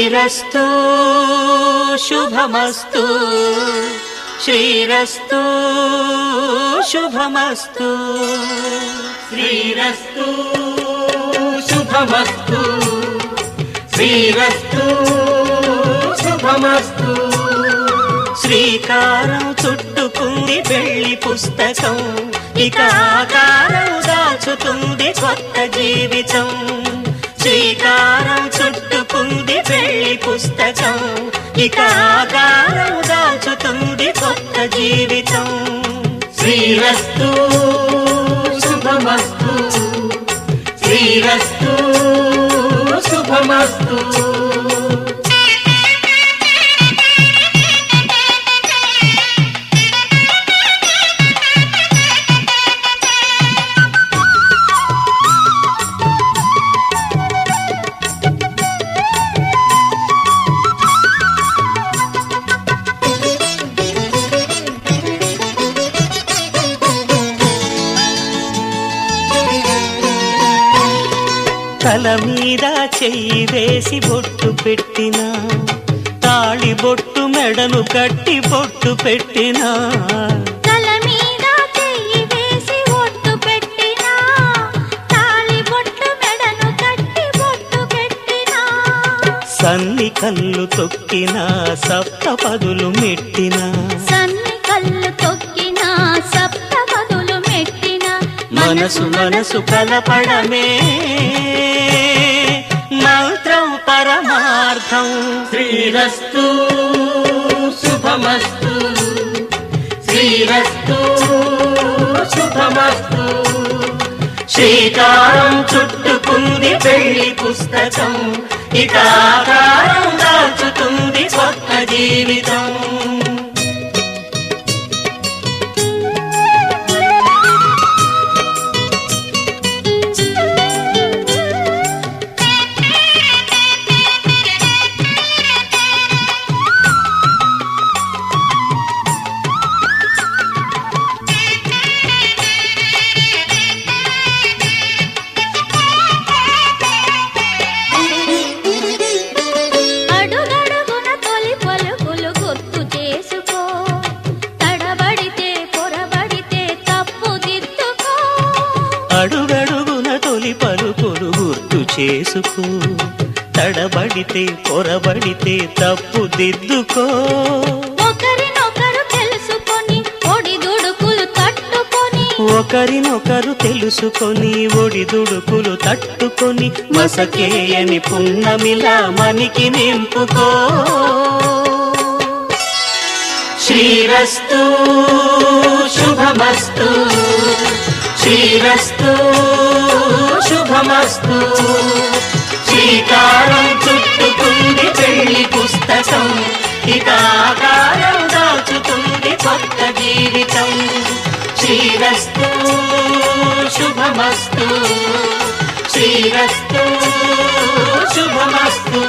శ్రీరస్తు శుభమస్తు శ్రీరస్తు శుభమస్తు శ్రీరస్తు శుభమస్తు శ్రీరస్తు శుభమస్తు. శ్రీకారం చుట్టుకుంది పెళ్లి పుస్తకం, ఇక ఆకారం దాచుతుంది కొత్త జీవితం. శ్రీకారం చుట్టుకుంది పెళ్లి పుస్తకం, ఇక ఆకారం దాచుతుంది కొత్త జీవితం. శ్రీరస్తు శుభమస్తు శ్రీరస్తు శుభమస్తు. తల మీద చెయ్యి వేసి బొట్టు పెట్టినా, తాళి బొట్టు మెడను కట్టి బొట్టు పెట్టినా. తల మీద చెయ్యి వేసి బొట్టు పెట్టినా, తాళి బొట్టు మెడను కట్టి బొట్టు పెట్టినా. సన్ని కళ్ళు తొక్కినా సప్త పదులు మెట్టినా, సన్ని కళ్ళు తొక్కినా సప్త పదులు మెట్టినా. మనసు మనసు కలపడమే మంత్రం పరమార్థం. శ్రీరస్తు శుభమస్తు శ్రీరస్తు శుభమస్తు. శ్రీకారం చుట్టుకుంది పెళ్లి పుస్తకం, ఇక ఆకారం దాచుతుంది కొత్త జీవితం. అడుగడుగున తొలి పలుకులు గుర్తు చేసుకో, తడబడితే పొరబడితే తప్పు దిద్దుకో. ఒకరినొకరు తెలుసుకొని ఒడిదుడుకులు తట్టుకొని, ఒకరినొకరు తెలుసుకొని ఒడిదుడుకులు తట్టుకొని, మసకేయని పున్నమిలా మనికి నింపుకో. శ్రీరస్తు శుభమస్తు శ్రీరస్తు శుభమస్తు. శ్రీకారం చుట్టుకుంది పెళ్లి పుస్తకం, ఇక ఆకారం దాచుతుంది కొత్త జీవితం. శ్రీరస్తు శుభమస్తు శ్రీరస్తు శుభమస్తు.